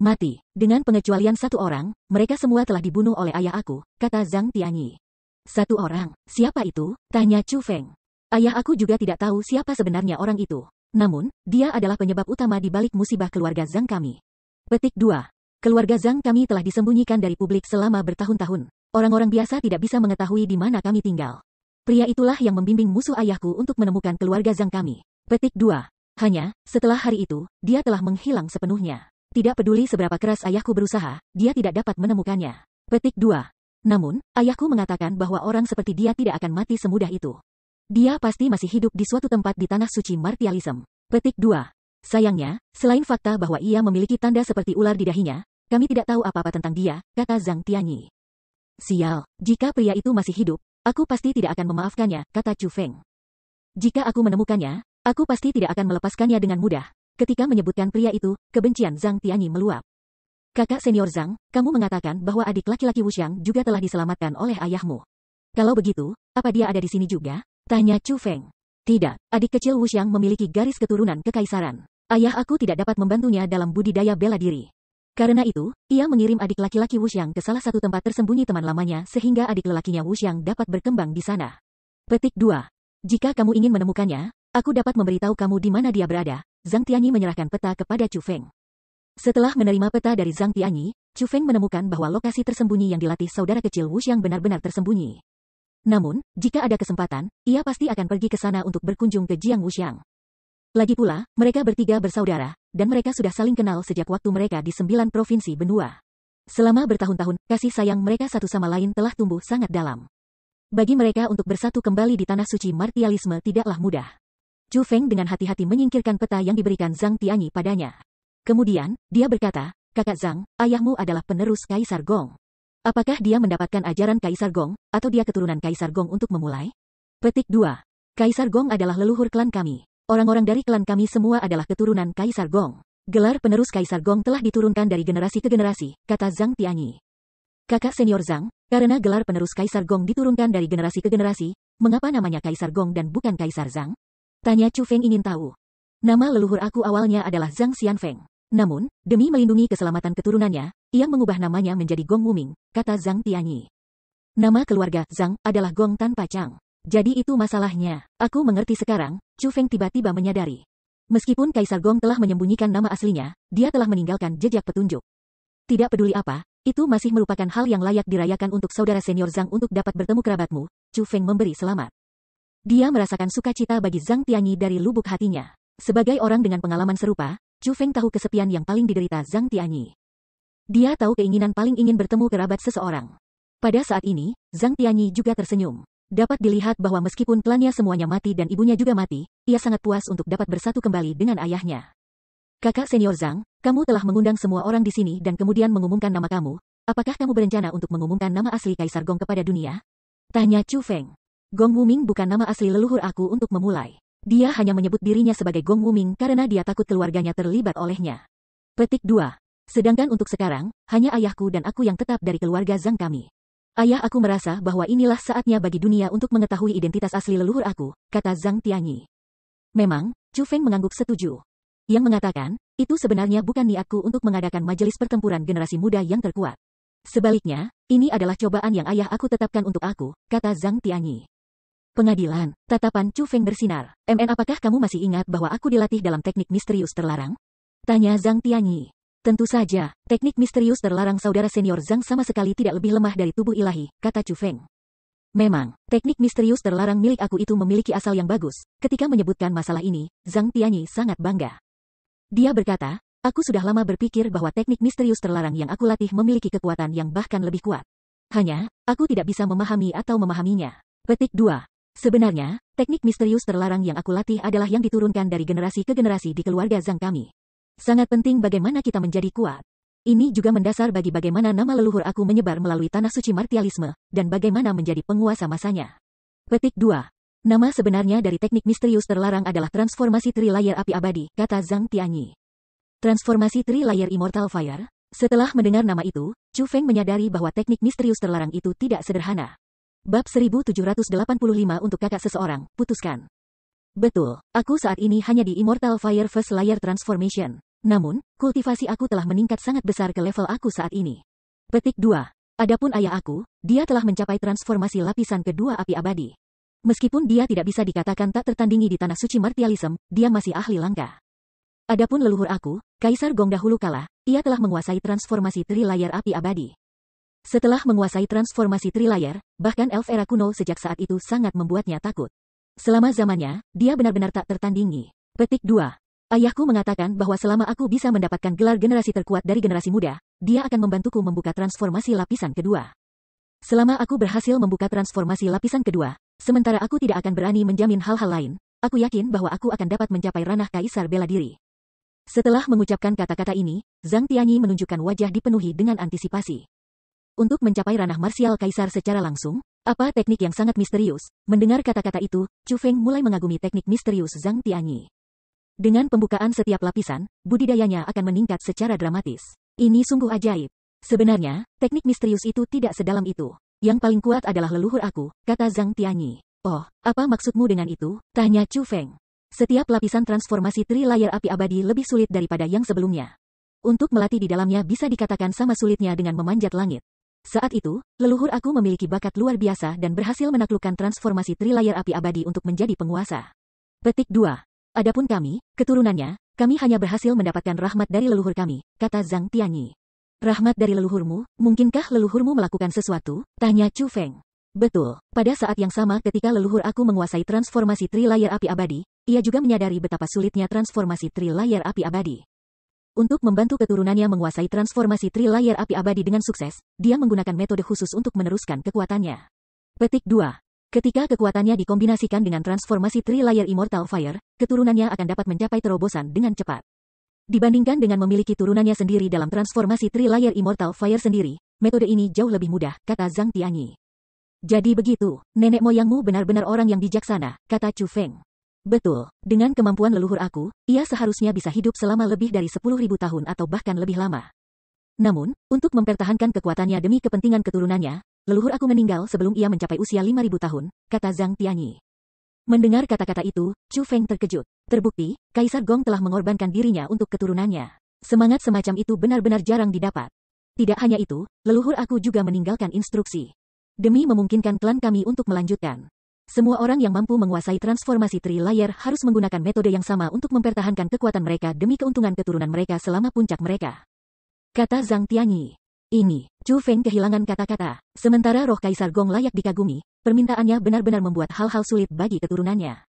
Mati, dengan pengecualian satu orang, mereka semua telah dibunuh oleh ayah aku, kata Zhang Tianyi. Satu orang, siapa itu? Tanya Chu Feng. Ayah aku juga tidak tahu siapa sebenarnya orang itu. Namun, dia adalah penyebab utama di balik musibah keluarga Zhang kami. Petik 2. Keluarga Zhang kami telah disembunyikan dari publik selama bertahun-tahun. Orang-orang biasa tidak bisa mengetahui di mana kami tinggal. Pria itulah yang membimbing musuh ayahku untuk menemukan keluarga Zhang kami. Petik 2. Hanya, setelah hari itu, dia telah menghilang sepenuhnya. Tidak peduli seberapa keras ayahku berusaha, dia tidak dapat menemukannya. Petik 2. Namun, ayahku mengatakan bahwa orang seperti dia tidak akan mati semudah itu. Dia pasti masih hidup di suatu tempat di tanah suci martialisme. Petik 2. Sayangnya, selain fakta bahwa ia memiliki tanda seperti ular di dahinya, kami tidak tahu apa-apa tentang dia, kata Zhang Tianyi. Sial, jika pria itu masih hidup, aku pasti tidak akan memaafkannya, kata Chu Feng. Jika aku menemukannya, aku pasti tidak akan melepaskannya dengan mudah. Ketika menyebutkan pria itu, kebencian Zhang Tianyi meluap. Kakak senior Zhang, kamu mengatakan bahwa adik laki-laki Wuxiang juga telah diselamatkan oleh ayahmu. Kalau begitu, apa dia ada di sini juga? Tanya Chu Feng. Tidak, adik kecil Wuxiang memiliki garis keturunan kekaisaran. Ayah aku tidak dapat membantunya dalam budidaya bela diri. Karena itu, ia mengirim adik laki-laki Wuxiang ke salah satu tempat tersembunyi teman lamanya sehingga adik lelakinya Wuxiang dapat berkembang di sana. Petik 2. Jika kamu ingin menemukannya, aku dapat memberitahu kamu di mana dia berada. Zhang Tianyi menyerahkan peta kepada Chu Feng. Setelah menerima peta dari Zhang Tianyi, Chu Feng menemukan bahwa lokasi tersembunyi yang dilatih saudara kecil Wuxiang benar-benar tersembunyi. Namun, jika ada kesempatan, ia pasti akan pergi ke sana untuk berkunjung ke Jiang Wuxiang. Lagi pula, mereka bertiga bersaudara, dan mereka sudah saling kenal sejak waktu mereka di 9 provinsi benua. Selama bertahun-tahun, kasih sayang mereka satu sama lain telah tumbuh sangat dalam. Bagi mereka untuk bersatu kembali di tanah suci martialisme tidaklah mudah. Chu Feng dengan hati-hati menyingkirkan peta yang diberikan Zhang Tianyi padanya. Kemudian, dia berkata, kakak Zhang, ayahmu adalah penerus Kaisar Gong. Apakah dia mendapatkan ajaran Kaisar Gong, atau dia keturunan Kaisar Gong untuk memulai? Petik 2. Kaisar Gong adalah leluhur klan kami. Orang-orang dari klan kami semua adalah keturunan Kaisar Gong. Gelar penerus Kaisar Gong telah diturunkan dari generasi ke generasi, kata Zhang Tianyi. Kakak senior Zhang, karena gelar penerus Kaisar Gong diturunkan dari generasi ke generasi, mengapa namanya Kaisar Gong dan bukan Kaisar Zhang? Tanya Chu Feng ingin tahu. Nama leluhur aku awalnya adalah Zhang Xianfeng. Namun, demi melindungi keselamatan keturunannya, ia mengubah namanya menjadi Gong Wuming, kata Zhang Tianyi. Nama keluarga Zhang adalah Gong tanpa Chang. Jadi itu masalahnya. Aku mengerti sekarang, Chu Feng tiba-tiba menyadari. Meskipun Kaisar Gong telah menyembunyikan nama aslinya, dia telah meninggalkan jejak petunjuk. Tidak peduli apa, itu masih merupakan hal yang layak dirayakan untuk saudara senior Zhang untuk dapat bertemu kerabatmu, Chu Feng memberi selamat. Dia merasakan sukacita bagi Zhang Tianyi dari lubuk hatinya. Sebagai orang dengan pengalaman serupa, Chu Feng tahu kesepian yang paling diderita Zhang Tianyi. Dia tahu keinginan paling ingin bertemu kerabat seseorang. Pada saat ini, Zhang Tianyi juga tersenyum. Dapat dilihat bahwa meskipun klannya semuanya mati dan ibunya juga mati, ia sangat puas untuk dapat bersatu kembali dengan ayahnya. Kakak senior Zhang, kamu telah mengundang semua orang di sini dan kemudian mengumumkan nama kamu. Apakah kamu berencana untuk mengumumkan nama asli Kaisar Gong kepada dunia? Tanya Chu Feng. Gong Wuming bukan nama asli leluhur aku untuk memulai. Dia hanya menyebut dirinya sebagai Gong Wuming karena dia takut keluarganya terlibat olehnya. Petik 2. Sedangkan untuk sekarang, hanya ayahku dan aku yang tetap dari keluarga Zhang kami. Ayah aku merasa bahwa inilah saatnya bagi dunia untuk mengetahui identitas asli leluhur aku, kata Zhang Tianyi. Memang, Chu Feng mengangguk setuju. Yang mengatakan, itu sebenarnya bukan niatku untuk mengadakan majelis pertempuran generasi muda yang terkuat. Sebaliknya, ini adalah cobaan yang ayah aku tetapkan untuk aku, kata Zhang Tianyi. Pengadilan, tatapan Chu Feng bersinar. Apakah kamu masih ingat bahwa aku dilatih dalam teknik misterius terlarang? Tanya Zhang Tianyi. Tentu saja, teknik misterius terlarang saudara senior Zhang sama sekali tidak lebih lemah dari tubuh ilahi, kata Chu Feng. Memang, teknik misterius terlarang milik aku itu memiliki asal yang bagus. Ketika menyebutkan masalah ini, Zhang Tianyi sangat bangga. Dia berkata, aku sudah lama berpikir bahwa teknik misterius terlarang yang aku latih memiliki kekuatan yang bahkan lebih kuat. Hanya, aku tidak bisa memahami atau memahaminya. Petik 2. Sebenarnya, teknik misterius terlarang yang aku latih adalah yang diturunkan dari generasi ke generasi di keluarga Zhang kami. Sangat penting bagaimana kita menjadi kuat. Ini juga mendasar bagi bagaimana nama leluhur aku menyebar melalui tanah suci martialisme, dan bagaimana menjadi penguasa masanya. Petik 2. Nama sebenarnya dari teknik misterius terlarang adalah transformasi Tri-Layer Api Abadi, kata Zhang Tianyi. Transformasi Tri-Layer Immortal Fire? Setelah mendengar nama itu, Chu Feng menyadari bahwa teknik misterius terlarang itu tidak sederhana. Bab 1785 untuk kakak seseorang, putuskan. Betul, aku saat ini hanya di Immortal Fire First Layer Transformation. Namun, kultivasi aku telah meningkat sangat besar ke level aku saat ini. Petik 2. Adapun ayah aku, dia telah mencapai transformasi lapisan kedua api abadi. Meskipun dia tidak bisa dikatakan tak tertandingi di tanah suci martialism, dia masih ahli langka. Adapun leluhur aku, Kaisar Gong dahulu kala, ia telah menguasai transformasi Tri-Layer Api Abadi. Setelah menguasai transformasi Tri-Layer, bahkan elf era kuno sejak saat itu sangat membuatnya takut. Selama zamannya, dia benar-benar tak tertandingi. Petik 2. Ayahku mengatakan bahwa selama aku bisa mendapatkan gelar generasi terkuat dari generasi muda, dia akan membantuku membuka transformasi lapisan kedua. Selama aku berhasil membuka transformasi lapisan kedua, sementara aku tidak akan berani menjamin hal-hal lain, aku yakin bahwa aku akan dapat mencapai ranah kaisar bela diri. Setelah mengucapkan kata-kata ini, Zhang Tianyi menunjukkan wajah dipenuhi dengan antisipasi. Untuk mencapai ranah marsial kaisar secara langsung, apa teknik yang sangat misterius? Mendengar kata-kata itu, Chu Feng mulai mengagumi teknik misterius Zhang Tianyi. Dengan pembukaan setiap lapisan, budidayanya akan meningkat secara dramatis. Ini sungguh ajaib. Sebenarnya, teknik misterius itu tidak sedalam itu. Yang paling kuat adalah leluhur aku, kata Zhang Tianyi. Oh, apa maksudmu dengan itu? Tanya Chu Feng. Setiap lapisan transformasi Tri-Layer Api Abadi lebih sulit daripada yang sebelumnya. Untuk melatih di dalamnya bisa dikatakan sama sulitnya dengan memanjat langit. Saat itu, leluhur aku memiliki bakat luar biasa dan berhasil menaklukkan transformasi Tri-Layer Api Abadi untuk menjadi penguasa. Petik 2. Adapun kami, keturunannya, kami hanya berhasil mendapatkan rahmat dari leluhur kami, kata Zhang Tianyi. Rahmat dari leluhurmu? Mungkinkah leluhurmu melakukan sesuatu? Tanya Chu Feng. Betul, pada saat yang sama ketika leluhur aku menguasai transformasi Tri-Layer Api Abadi, ia juga menyadari betapa sulitnya transformasi Tri-Layer Api Abadi. Untuk membantu keturunannya menguasai transformasi Tri-Layer Api Abadi dengan sukses, dia menggunakan metode khusus untuk meneruskan kekuatannya. Petik 2. Ketika kekuatannya dikombinasikan dengan transformasi Tri-Layer Immortal Fire, keturunannya akan dapat mencapai terobosan dengan cepat. Dibandingkan dengan memiliki turunannya sendiri dalam transformasi Tri-Layer Immortal Fire sendiri, metode ini jauh lebih mudah, kata Zhang Tianyi. Jadi begitu, nenek moyangmu benar-benar orang yang bijaksana, kata Chu Feng. Betul, dengan kemampuan leluhur aku, ia seharusnya bisa hidup selama lebih dari 10.000 tahun atau bahkan lebih lama. Namun, untuk mempertahankan kekuatannya demi kepentingan keturunannya, leluhur aku meninggal sebelum ia mencapai usia 5.000 tahun, kata Zhang Tianyi. Mendengar kata-kata itu, Chu Feng terkejut. Terbukti, Kaisar Gong telah mengorbankan dirinya untuk keturunannya. Semangat semacam itu benar-benar jarang didapat. Tidak hanya itu, leluhur aku juga meninggalkan instruksi. Demi memungkinkan klan kami untuk melanjutkan. Semua orang yang mampu menguasai transformasi Tri-Layer harus menggunakan metode yang sama untuk mempertahankan kekuatan mereka demi keuntungan keturunan mereka selama puncak mereka. Kata Zhang Tianyi. Ini, Chu Feng kehilangan kata-kata. Sementara roh Kaisar Gong layak dikagumi, permintaannya benar-benar membuat hal-hal sulit bagi keturunannya.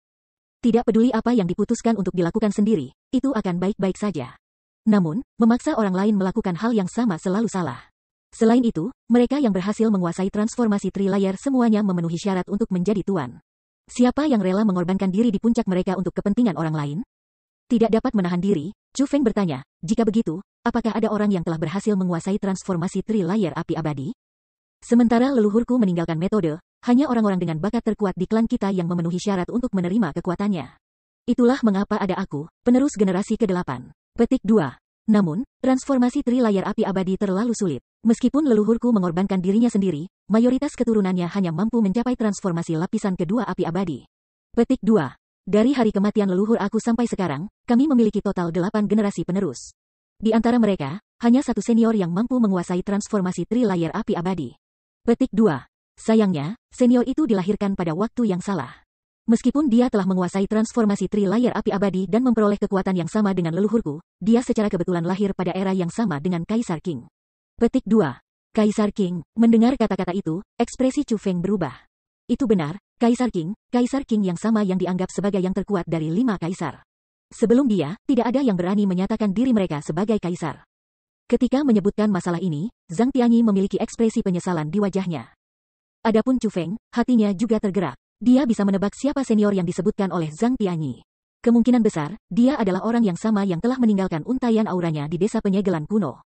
Tidak peduli apa yang diputuskan untuk dilakukan sendiri, itu akan baik-baik saja. Namun, memaksa orang lain melakukan hal yang sama selalu salah. Selain itu, mereka yang berhasil menguasai transformasi Tri-Layer semuanya memenuhi syarat untuk menjadi tuan. Siapa yang rela mengorbankan diri di puncak mereka untuk kepentingan orang lain? Tidak dapat menahan diri, Chu Feng bertanya, jika begitu, apakah ada orang yang telah berhasil menguasai transformasi Tri-Layer api abadi? Sementara leluhurku meninggalkan metode, hanya orang-orang dengan bakat terkuat di klan kita yang memenuhi syarat untuk menerima kekuatannya. Itulah mengapa ada aku, penerus generasi ke-8. Petik 2. Namun, transformasi Tri-Layer api abadi terlalu sulit. Meskipun leluhurku mengorbankan dirinya sendiri, mayoritas keturunannya hanya mampu mencapai transformasi lapisan kedua api abadi. Petik 2. Dari hari kematian leluhur aku sampai sekarang, kami memiliki total 8 generasi penerus. Di antara mereka, hanya satu senior yang mampu menguasai transformasi Tri-Layer api abadi. Petik 2. Sayangnya, senior itu dilahirkan pada waktu yang salah. Meskipun dia telah menguasai transformasi Tri-Layer api abadi dan memperoleh kekuatan yang sama dengan leluhurku, dia secara kebetulan lahir pada era yang sama dengan Kaisar Qing. Petik 2. Kaisar Qing. Mendengar kata-kata itu, ekspresi Chu Feng berubah. Itu benar, Kaisar Qing yang sama yang dianggap sebagai yang terkuat dari 5 kaisar. Sebelum dia, tidak ada yang berani menyatakan diri mereka sebagai kaisar. Ketika menyebutkan masalah ini, Zhang Tianyi memiliki ekspresi penyesalan di wajahnya. Adapun Chu Feng, hatinya juga tergerak. Dia bisa menebak siapa senior yang disebutkan oleh Zhang Tianyi. Kemungkinan besar, dia adalah orang yang sama yang telah meninggalkan untaian auranya di desa penyegelan kuno.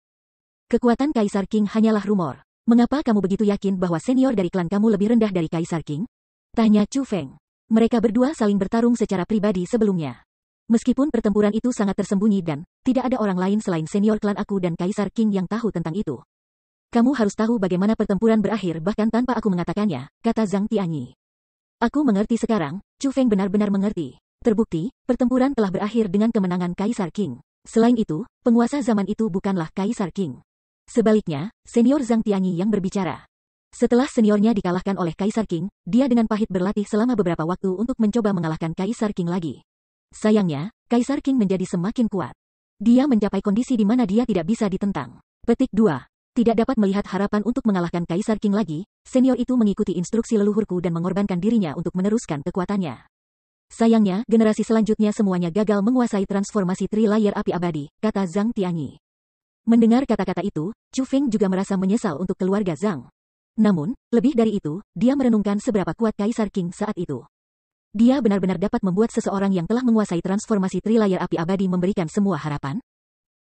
Kekuatan Kaisar Qing hanyalah rumor. Mengapa kamu begitu yakin bahwa senior dari klan kamu lebih rendah dari Kaisar Qing? Tanya Chu Feng. Mereka berdua saling bertarung secara pribadi sebelumnya. Meskipun pertempuran itu sangat tersembunyi dan tidak ada orang lain selain senior klan aku dan Kaisar Qing yang tahu tentang itu. Kamu harus tahu bagaimana pertempuran berakhir bahkan tanpa aku mengatakannya, kata Zhang Tianyi. Aku mengerti sekarang, Chu Feng benar-benar mengerti. Terbukti, pertempuran telah berakhir dengan kemenangan Kaisar Qing. Selain itu, penguasa zaman itu bukanlah Kaisar Qing. Sebaliknya, senior Zhang Tianyi yang berbicara. Setelah seniornya dikalahkan oleh Kaisar Qing, dia dengan pahit berlatih selama beberapa waktu untuk mencoba mengalahkan Kaisar Qing lagi. Sayangnya, Kaisar Qing menjadi semakin kuat. Dia mencapai kondisi di mana dia tidak bisa ditentang. Petik 2. Tidak dapat melihat harapan untuk mengalahkan Kaisar Qing lagi, senior itu mengikuti instruksi leluhurku dan mengorbankan dirinya untuk meneruskan kekuatannya. Sayangnya, generasi selanjutnya semuanya gagal menguasai transformasi Tri-Layer api abadi, kata Zhang Tianyi. Mendengar kata-kata itu, Chu Feng juga merasa menyesal untuk keluarga Zhang. Namun, lebih dari itu, dia merenungkan seberapa kuat Kaisar Qing saat itu. Dia benar-benar dapat membuat seseorang yang telah menguasai transformasi Tri-Layer api abadi memberikan semua harapan.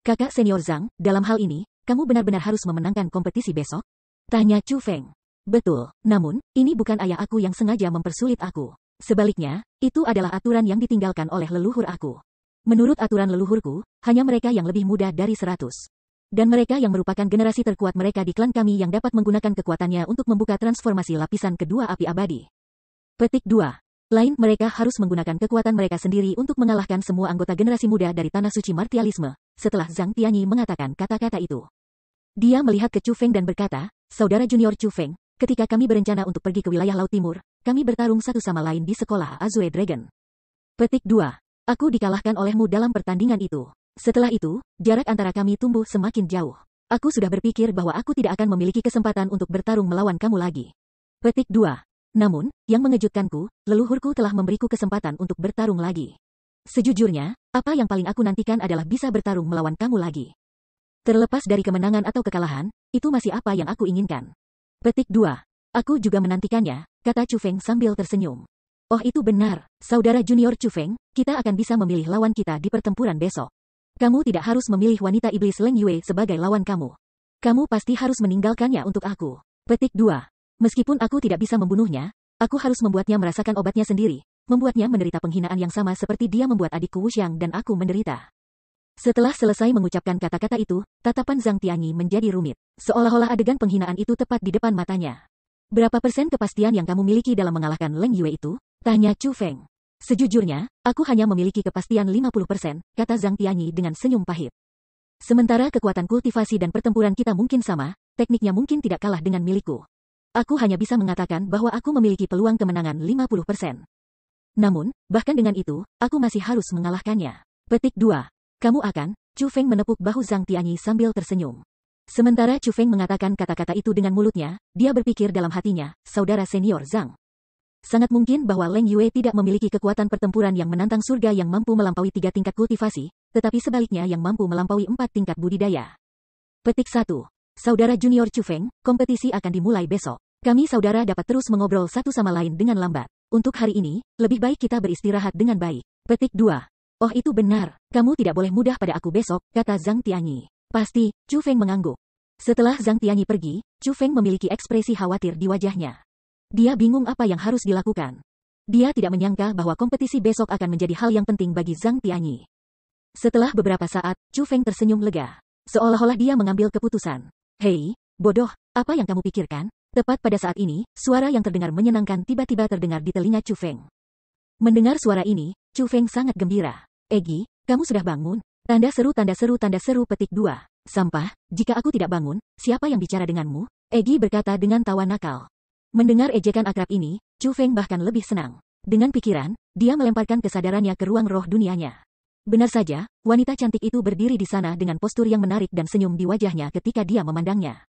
Kakak senior Zhang, dalam hal ini, kamu benar-benar harus memenangkan kompetisi besok? Tanya Chu Feng. Betul, namun, ini bukan ayah aku yang sengaja mempersulit aku. Sebaliknya, itu adalah aturan yang ditinggalkan oleh leluhur aku. Menurut aturan leluhurku, hanya mereka yang lebih muda dari 100. Dan mereka yang merupakan generasi terkuat mereka di klan kami yang dapat menggunakan kekuatannya untuk membuka transformasi lapisan kedua api abadi. Petik 2. Lain, mereka harus menggunakan kekuatan mereka sendiri untuk mengalahkan semua anggota generasi muda dari Tanah Suci Martialisme, setelah Zhang Tianyi mengatakan kata-kata itu. Dia melihat ke Chu Feng dan berkata, Saudara junior Chu Feng, ketika kami berencana untuk pergi ke wilayah Laut Timur, kami bertarung satu sama lain di sekolah Azure Dragon. Petik 2. Aku dikalahkan olehmu dalam pertandingan itu. Setelah itu, jarak antara kami tumbuh semakin jauh. Aku sudah berpikir bahwa aku tidak akan memiliki kesempatan untuk bertarung melawan kamu lagi. Petik 2. Namun, yang mengejutkanku, leluhurku telah memberiku kesempatan untuk bertarung lagi. Sejujurnya, apa yang paling aku nantikan adalah bisa bertarung melawan kamu lagi. Terlepas dari kemenangan atau kekalahan, itu masih apa yang aku inginkan. Petik 2. Aku juga menantikannya, kata Chu Feng sambil tersenyum. Oh itu benar, saudara junior Chu Feng, kita akan bisa memilih lawan kita di pertempuran besok. Kamu tidak harus memilih wanita iblis Leng Yue sebagai lawan kamu. Kamu pasti harus meninggalkannya untuk aku. Petik 2. Meskipun aku tidak bisa membunuhnya, aku harus membuatnya merasakan obatnya sendiri. membuatnya menderita penghinaan yang sama seperti dia membuat adikku Wuxiang dan aku menderita. Setelah selesai mengucapkan kata-kata itu, tatapan Zhang Tianyi menjadi rumit. Seolah-olah adegan penghinaan itu tepat di depan matanya. Berapa persen kepastian yang kamu miliki dalam mengalahkan Leng Yue itu? Tanya Chu Feng. Sejujurnya, aku hanya memiliki kepastian 50%, kata Zhang Tianyi dengan senyum pahit. Sementara kekuatan kultivasi dan pertempuran kita mungkin sama, tekniknya mungkin tidak kalah dengan milikku. Aku hanya bisa mengatakan bahwa aku memiliki peluang kemenangan 50%. Namun, bahkan dengan itu, aku masih harus mengalahkannya. Petik 2. Kamu akan, Chu Feng menepuk bahu Zhang Tianyi sambil tersenyum. Sementara Chu Feng mengatakan kata-kata itu dengan mulutnya, dia berpikir dalam hatinya, saudara senior Zhang. Sangat mungkin bahwa Leng Yue tidak memiliki kekuatan pertempuran yang menantang surga yang mampu melampaui 3 tingkat kultivasi, tetapi sebaliknya yang mampu melampaui 4 tingkat budidaya. Petik 1. Saudara junior Chu Feng, kompetisi akan dimulai besok. Kami saudara dapat terus mengobrol satu sama lain dengan lambat. Untuk hari ini, lebih baik kita beristirahat dengan baik. Petik 2. Oh itu benar, kamu tidak boleh mudah pada aku besok, kata Zhang Tianyi. Pasti, Chu Feng mengangguk. Setelah Zhang Tianyi pergi, Chu Feng memiliki ekspresi khawatir di wajahnya. Dia bingung apa yang harus dilakukan. Dia tidak menyangka bahwa kompetisi besok akan menjadi hal yang penting bagi Zhang Tianyi. Setelah beberapa saat, Chu Feng tersenyum lega. Seolah-olah dia mengambil keputusan. Hei, bodoh, apa yang kamu pikirkan? Tepat pada saat ini, suara yang terdengar menyenangkan tiba-tiba terdengar di telinga Chu Feng. Mendengar suara ini, Chu Feng sangat gembira. Egi, kamu sudah bangun? Tanda seru petik 2. Sampah, jika aku tidak bangun, siapa yang bicara denganmu? Egi berkata dengan tawa nakal. Mendengar ejekan akrab ini, Chu Feng bahkan lebih senang. Dengan pikiran, dia melemparkan kesadarannya ke ruang roh dunianya. Benar saja, wanita cantik itu berdiri di sana dengan postur yang menarik dan senyum di wajahnya ketika dia memandangnya.